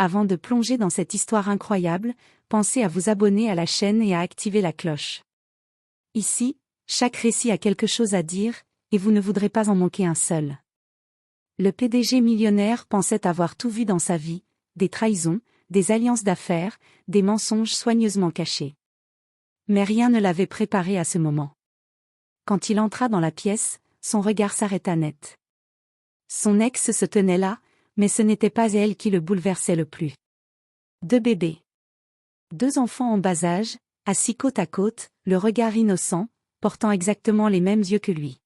Avant de plonger dans cette histoire incroyable, pensez à vous abonner à la chaîne et à activer la cloche. Ici, chaque récit a quelque chose à dire, et vous ne voudrez pas en manquer un seul. Le PDG millionnaire pensait avoir tout vu dans sa vie, des trahisons, des alliances d'affaires, des mensonges soigneusement cachés. Mais rien ne l'avait préparé à ce moment. Quand il entra dans la pièce, son regard s'arrêta net. Son ex se tenait là, mais ce n'était pas elle qui le bouleversait le plus. 2 bébés. 2 enfants en bas âge, assis côte à côte, le regard innocent, portant exactement les mêmes yeux que lui.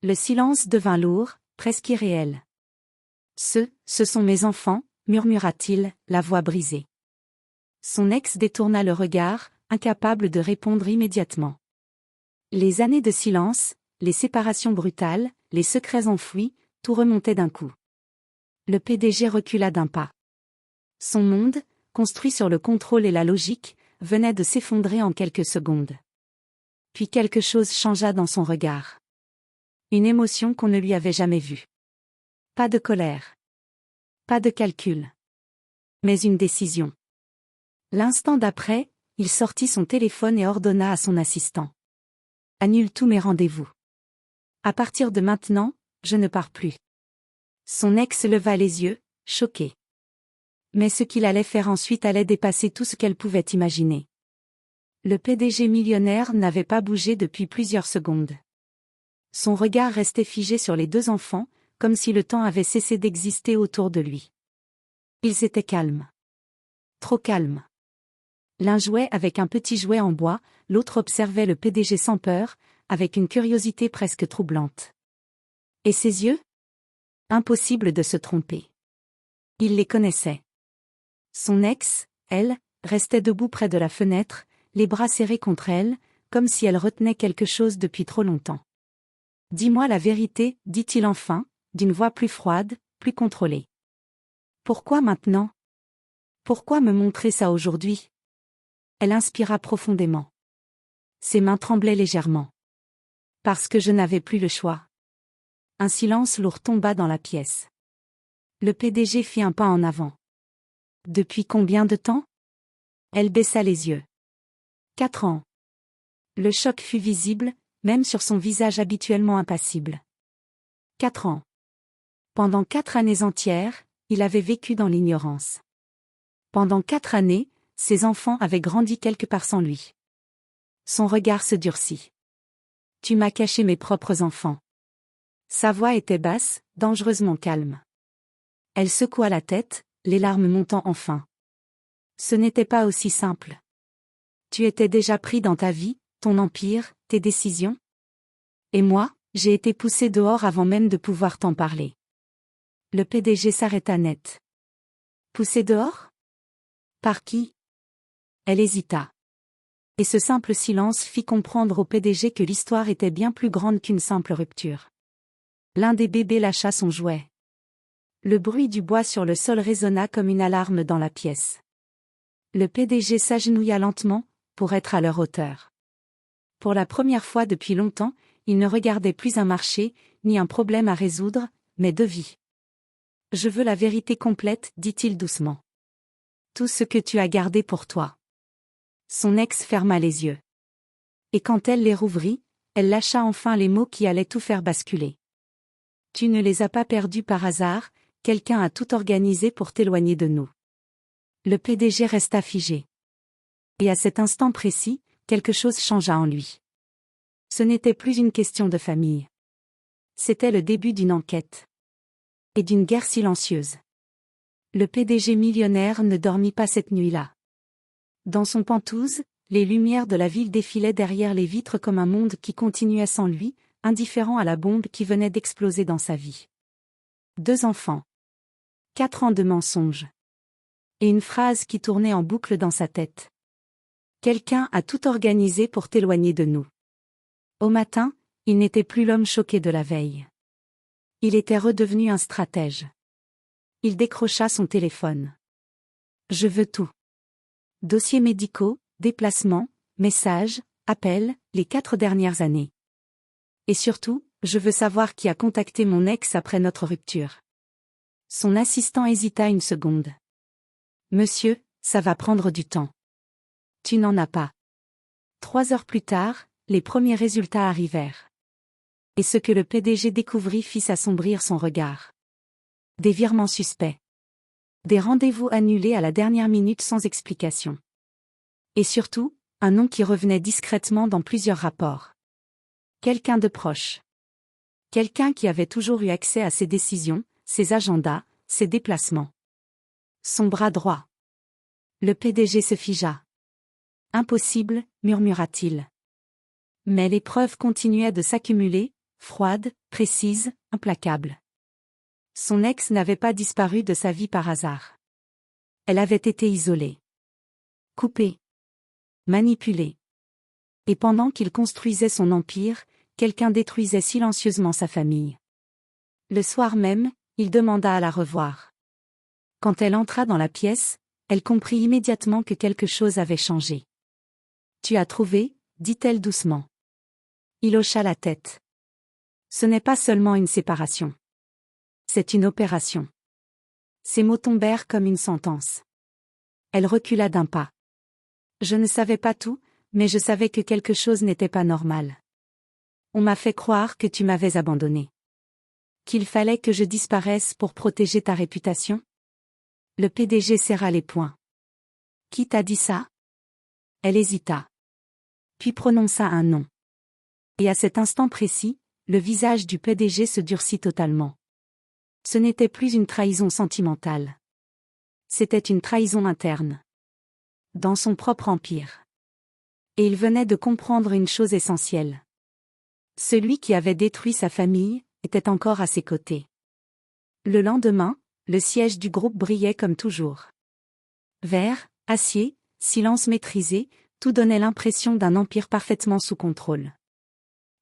Le silence devint lourd, presque irréel. Ce sont mes enfants, murmura-t-il, la voix brisée. Son ex détourna le regard, incapable de répondre immédiatement. Les années de silence, les séparations brutales, les secrets enfouis, tout remontait d'un coup. Le PDG recula d'un pas. Son monde, construit sur le contrôle et la logique, venait de s'effondrer en quelques secondes. Puis quelque chose changea dans son regard. Une émotion qu'on ne lui avait jamais vue. Pas de colère. Pas de calcul. Mais une décision. L'instant d'après, il sortit son téléphone et ordonna à son assistant. Annule tous mes rendez-vous. À partir de maintenant, je ne pars plus. Son ex leva les yeux, choqué. Mais ce qu'il allait faire ensuite allait dépasser tout ce qu'elle pouvait imaginer. Le PDG millionnaire n'avait pas bougé depuis plusieurs secondes. Son regard restait figé sur les 2 enfants, comme si le temps avait cessé d'exister autour de lui. Ils étaient calmes. Trop calmes. L'un jouait avec un petit jouet en bois, l'autre observait le PDG sans peur, avec une curiosité presque troublante. Et ses yeux ? Impossible de se tromper. Il les connaissait. Son ex, elle, restait debout près de la fenêtre, les bras serrés contre elle, comme si elle retenait quelque chose depuis trop longtemps. « Dis-moi la vérité, dit-il enfin, d'une voix plus froide, plus contrôlée. Pourquoi maintenant ? Pourquoi me montrer ça aujourd'hui ? Elle inspira profondément. Ses mains tremblaient légèrement. Parce que je n'avais plus le choix. Un silence lourd tomba dans la pièce. Le PDG fit un pas en avant. Depuis combien de temps ? Elle baissa les yeux. 4 ans. Le choc fut visible, même sur son visage habituellement impassible. 4 ans. Pendant 4 années entières, il avait vécu dans l'ignorance. Pendant 4 années, ses enfants avaient grandi quelque part sans lui. Son regard se durcit. Tu m'as caché mes propres enfants. Sa voix était basse, dangereusement calme. Elle secoua la tête, les larmes montant enfin. Ce n'était pas aussi simple. Tu étais déjà pris dans ta vie, ton empire, tes décisions. Et moi, j'ai été poussé dehors avant même de pouvoir t'en parler. Le PDG s'arrêta net. Poussé dehors ? Par qui ? Elle hésita. Et ce simple silence fit comprendre au PDG que l'histoire était bien plus grande qu'une simple rupture. L'un des bébés lâcha son jouet. Le bruit du bois sur le sol résonna comme une alarme dans la pièce. Le PDG s'agenouilla lentement, pour être à leur hauteur. Pour la première fois depuis longtemps, il ne regardait plus un marché, ni un problème à résoudre, mais 2 vies. Je veux la vérité complète, dit-il doucement. Tout ce que tu as gardé pour toi. Son ex ferma les yeux. Et quand elle les rouvrit, elle lâcha enfin les mots qui allaient tout faire basculer. Tu ne les as pas perdus par hasard, quelqu'un a tout organisé pour t'éloigner de nous. Le PDG resta figé. Et à cet instant précis, quelque chose changea en lui. Ce n'était plus une question de famille. C'était le début d'une enquête. Et d'une guerre silencieuse. Le PDG millionnaire ne dormit pas cette nuit-là. Dans son Penthouse, les lumières de la ville défilaient derrière les vitres comme un monde qui continuait sans lui, indifférent à la bombe qui venait d'exploser dans sa vie. 2 enfants. 4 ans de mensonges. Et une phrase qui tournait en boucle dans sa tête. Quelqu'un a tout organisé pour t'éloigner de nous. Au matin, il n'était plus l'homme choqué de la veille. Il était redevenu un stratège. Il décrocha son téléphone. Je veux tout. Dossiers médicaux, déplacements, messages, appels, les 4 dernières années. Et surtout, je veux savoir qui a contacté mon ex après notre rupture. Son assistant hésita une seconde. Monsieur, ça va prendre du temps. Tu n'en as pas. 3 heures plus tard, les premiers résultats arrivèrent. Et ce que le PDG découvrit fit s'assombrir son regard. Des virements suspects. Des rendez-vous annulés à la dernière minute sans explication. Et surtout, un nom qui revenait discrètement dans plusieurs rapports. Quelqu'un de proche. Quelqu'un qui avait toujours eu accès à ses décisions, ses agendas, ses déplacements. Son bras droit. Le PDG se figea. Impossible, murmura-t-il. Mais les preuves continuaient de s'accumuler, froides, précises, implacables. Son ex n'avait pas disparu de sa vie par hasard. Elle avait été isolée. Coupée. Manipulée. Et pendant qu'il construisait son empire, quelqu'un détruisait silencieusement sa famille. Le soir même, il demanda à la revoir. Quand elle entra dans la pièce, elle comprit immédiatement que quelque chose avait changé. « Tu as trouvé ?» dit-elle doucement. Il hocha la tête. Ce n'est pas seulement une séparation. C'est une opération. Ses mots tombèrent comme une sentence. Elle recula d'un pas. Je ne savais pas tout, mais je savais que quelque chose n'était pas normal. On m'a fait croire que tu m'avais abandonné. Qu'il fallait que je disparaisse pour protéger ta réputation? Le PDG serra les poings. Qui t'a dit ça? Elle hésita. Puis prononça un nom. Et à cet instant précis, le visage du PDG se durcit totalement. Ce n'était plus une trahison sentimentale. C'était une trahison interne. Dans son propre empire. Et il venait de comprendre une chose essentielle. Celui qui avait détruit sa famille était encore à ses côtés. Le lendemain, le siège du groupe brillait comme toujours. Verre, acier, silence maîtrisé, tout donnait l'impression d'un empire parfaitement sous contrôle.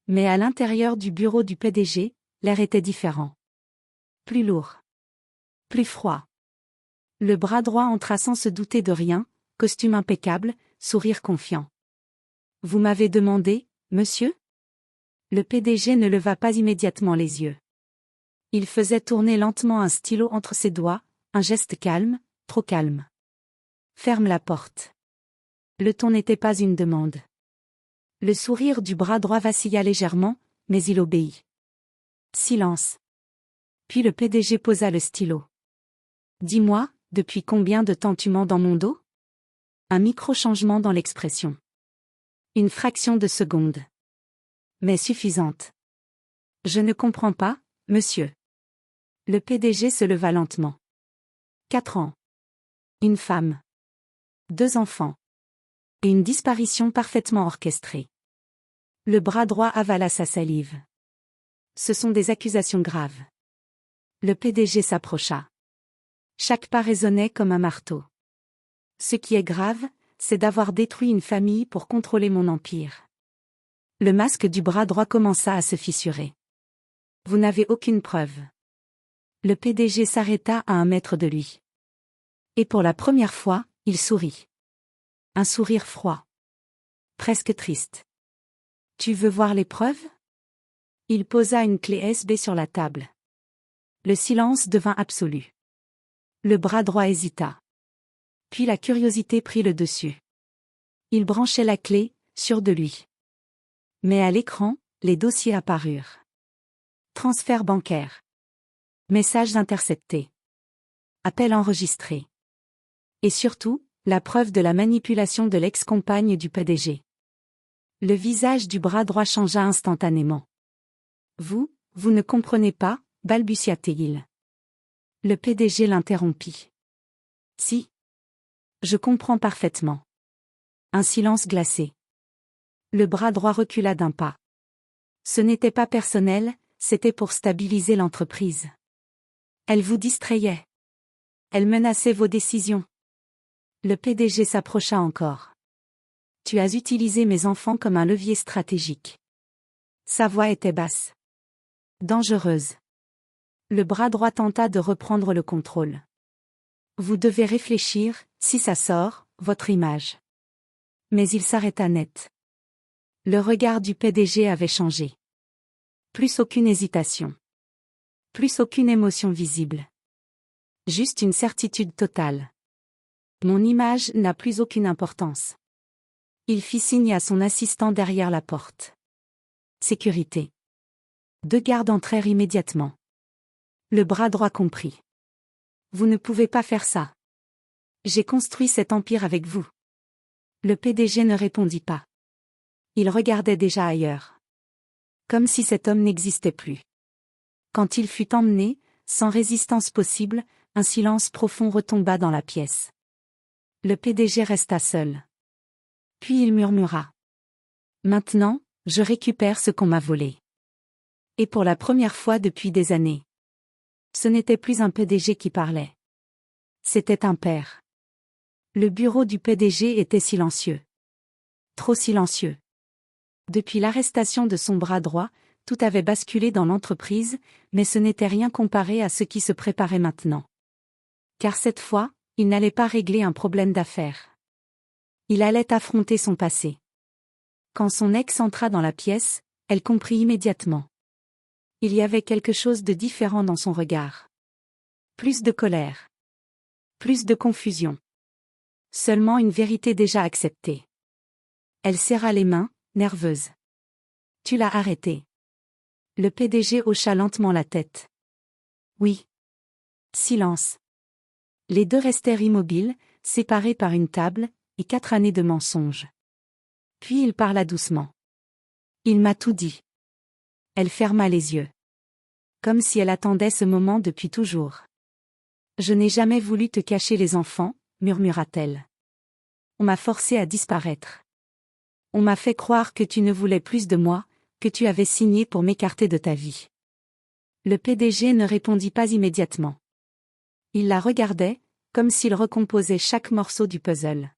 Mais à l'intérieur du bureau du PDG, l'air était différent. Plus lourd. Plus froid. Le bras droit entra sans se douter de rien, costume impeccable, sourire confiant. « Vous m'avez demandé, monsieur ?» Le PDG ne leva pas immédiatement les yeux. Il faisait tourner lentement un stylo entre ses doigts, un geste calme, trop calme. « Ferme la porte. » Le ton n'était pas une demande. Le sourire du bras droit vacilla légèrement, mais il obéit. Silence. Puis le PDG posa le stylo. « Dis-moi, depuis combien de temps tu mens dans mon dos ?» Un micro-changement dans l'expression. Une fraction de seconde. Mais suffisante. « Je ne comprends pas, monsieur. » Le PDG se leva lentement. 4 ans. Une femme. 2 enfants. Et une disparition parfaitement orchestrée. Le bras droit avala sa salive. Ce sont des accusations graves. Le PDG s'approcha. Chaque pas résonnait comme un marteau. Ce qui est grave, c'est d'avoir détruit une famille pour contrôler mon empire. Le masque du bras droit commença à se fissurer. Vous n'avez aucune preuve. Le PDG s'arrêta à 1 mètre de lui. Et pour la première fois, il sourit. Un sourire froid. Presque triste. Tu veux voir les preuves? Il posa une clé USB sur la table. Le silence devint absolu. Le bras droit hésita. Puis la curiosité prit le dessus. Il branchait la clé, sûr de lui. Mais à l'écran, les dossiers apparurent. Transfert bancaire. Messages interceptés. Appel enregistré. Et surtout, la preuve de la manipulation de l'ex-compagne du PDG. Le visage du bras droit changea instantanément. Vous ne comprenez pas, balbutia-t-il. Le PDG l'interrompit. Si. Je comprends parfaitement. Un silence glacé. Le bras droit recula d'un pas. Ce n'était pas personnel, c'était pour stabiliser l'entreprise. Elle vous distrayait. Elle menaçait vos décisions. Le PDG s'approcha encore. Tu as utilisé mes enfants comme un levier stratégique. Sa voix était basse. Dangereuse. Le bras droit tenta de reprendre le contrôle. Vous devez réfléchir, si ça sort, votre image. Mais il s'arrêta net. Le regard du PDG avait changé. Plus aucune hésitation. Plus aucune émotion visible. Juste une certitude totale. Mon image n'a plus aucune importance. Il fit signe à son assistant derrière la porte. Sécurité. 2 gardes entrèrent immédiatement. Le bras droit comprit. Vous ne pouvez pas faire ça. J'ai construit cet empire avec vous. Le PDG ne répondit pas. Il regardait déjà ailleurs. Comme si cet homme n'existait plus. Quand il fut emmené, sans résistance possible, un silence profond retomba dans la pièce. Le PDG resta seul. Puis il murmura. Maintenant, je récupère ce qu'on m'a volé. Et pour la première fois depuis des années. Ce n'était plus un PDG qui parlait. C'était un père. Le bureau du PDG était silencieux. Trop silencieux. Depuis l'arrestation de son bras droit, tout avait basculé dans l'entreprise, mais ce n'était rien comparé à ce qui se préparait maintenant. Car cette fois, il n'allait pas régler un problème d'affaires. Il allait affronter son passé. Quand son ex entra dans la pièce, elle comprit immédiatement. Il y avait quelque chose de différent dans son regard. Plus de colère. Plus de confusion. Seulement une vérité déjà acceptée. Elle serra les mains, nerveuse. Tu l'as arrêté. Le PDG hocha lentement la tête. Oui. Silence. Les deux restèrent immobiles, séparés par une table, et 4 années de mensonges. Puis il parla doucement. Il m'a tout dit. Elle ferma les yeux. Comme si elle attendait ce moment depuis toujours. Je n'ai jamais voulu te cacher les enfants, murmura-t-elle. On m'a forcé à disparaître. On m'a fait croire que tu ne voulais plus de moi, que tu avais signé pour m'écarter de ta vie. Le PDG ne répondit pas immédiatement. Il la regardait, comme s'il recomposait chaque morceau du puzzle.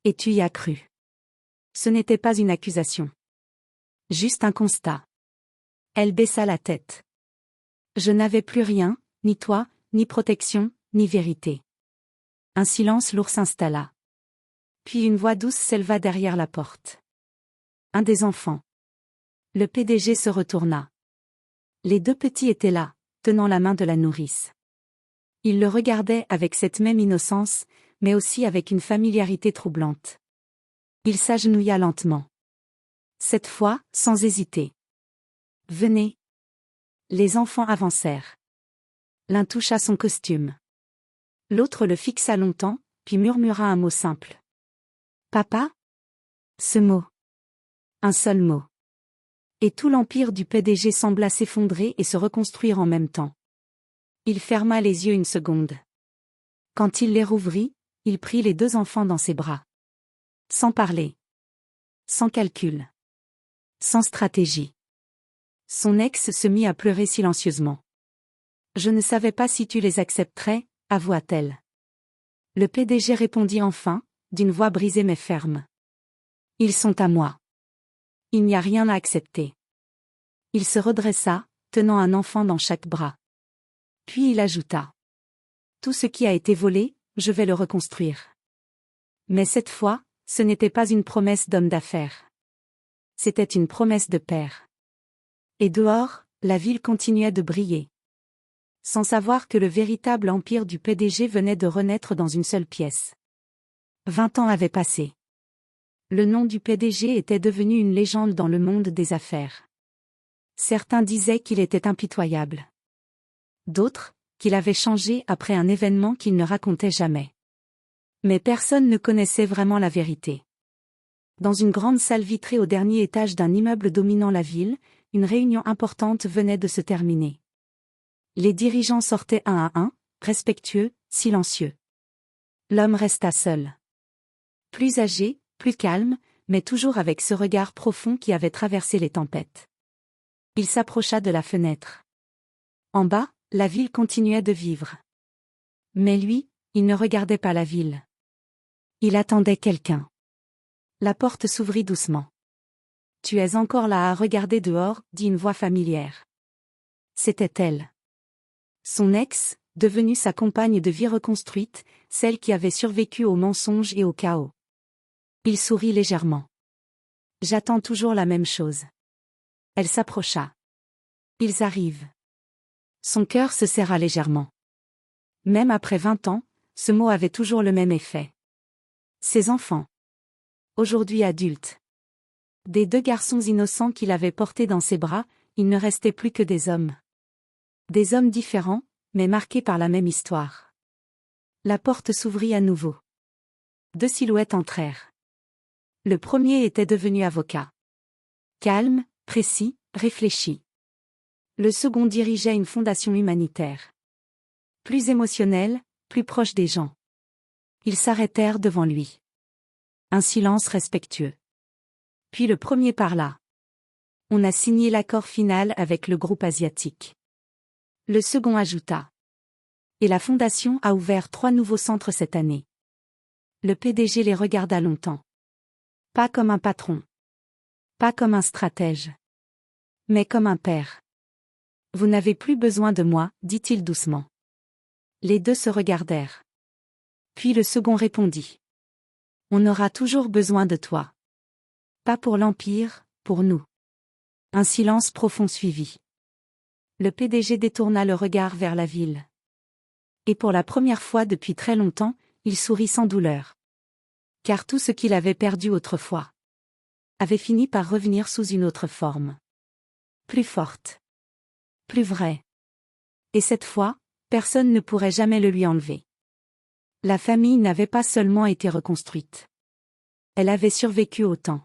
Et tu y as cru. Ce n'était pas une accusation. Juste un constat. Elle baissa la tête. Je n'avais plus rien, ni toi, ni protection, ni vérité. Un silence lourd s'installa. Puis une voix douce s'éleva derrière la porte. Un des enfants. Le PDG se retourna. Les 2 petits étaient là, tenant la main de la nourrice. Ils le regardaient avec cette même innocence, mais aussi avec une familiarité troublante. Il s'agenouilla lentement. Cette fois, sans hésiter. Venez. Les enfants avancèrent. L'un toucha son costume. L'autre le fixa longtemps, puis murmura un mot simple. Papa? Ce mot. Un seul mot. Et tout l'empire du PDG sembla s'effondrer et se reconstruire en même temps. Il ferma les yeux une seconde. Quand il les rouvrit, il prit les 2 enfants dans ses bras. Sans parler. Sans calcul. Sans stratégie. Son ex se mit à pleurer silencieusement. Je ne savais pas si tu les accepterais, avoua-t-elle. Le PDG répondit enfin, d'une voix brisée mais ferme. Ils sont à moi. Il n'y a rien à accepter. Il se redressa, tenant un enfant dans chaque bras. Puis il ajouta. Tout ce qui a été volé, je vais le reconstruire. Mais cette fois, ce n'était pas une promesse d'homme d'affaires. C'était une promesse de père. Et dehors, la ville continuait de briller. Sans savoir que le véritable empire du PDG venait de renaître dans une seule pièce. 20 ans avaient passé. Le nom du PDG était devenu une légende dans le monde des affaires. Certains disaient qu'il était impitoyable. D'autres, qu'il avait changé après un événement qu'il ne racontait jamais. Mais personne ne connaissait vraiment la vérité. Dans une grande salle vitrée au dernier étage d'un immeuble dominant la ville, une réunion importante venait de se terminer. Les dirigeants sortaient un à un, respectueux, silencieux. L'homme resta seul. Plus âgé, plus calme, mais toujours avec ce regard profond qui avait traversé les tempêtes. Il s'approcha de la fenêtre. En bas, la ville continuait de vivre. Mais lui, il ne regardait pas la ville. Il attendait quelqu'un. La porte s'ouvrit doucement. « Tu es encore là à regarder dehors » dit une voix familière. C'était elle. Son ex, devenue sa compagne de vie reconstruite, celle qui avait survécu aux mensonges et au chaos. Il sourit légèrement. « J'attends toujours la même chose. » Elle s'approcha. « Ils arrivent. » Son cœur se serra légèrement. Même après 20 ans, ce mot avait toujours le même effet. Ses enfants. Aujourd'hui adultes. Des 2 garçons innocents qu'il avait portés dans ses bras, il ne restait plus que des hommes. Des hommes différents, mais marqués par la même histoire. La porte s'ouvrit à nouveau. 2 silhouettes entrèrent. Le premier était devenu avocat. Calme, précis, réfléchi. Le second dirigeait une fondation humanitaire. Plus émotionnelle, plus proche des gens. Ils s'arrêtèrent devant lui. Un silence respectueux. Puis le premier parla. On a signé l'accord final avec le groupe asiatique. Le second ajouta. Et la fondation a ouvert 3 nouveaux centres cette année. Le PDG les regarda longtemps. Pas comme un patron. Pas comme un stratège. Mais comme un père. Vous n'avez plus besoin de moi, dit-il doucement. Les 2 se regardèrent. Puis le second répondit. On aura toujours besoin de toi. Pas pour l'Empire, pour nous. Un silence profond suivit. Le PDG détourna le regard vers la ville. Et pour la première fois depuis très longtemps, il sourit sans douleur. Car tout ce qu'il avait perdu autrefois avait fini par revenir sous une autre forme. Plus forte. Plus vraie. Et cette fois, personne ne pourrait jamais le lui enlever. La famille n'avait pas seulement été reconstruite. Elle avait survécu au temps.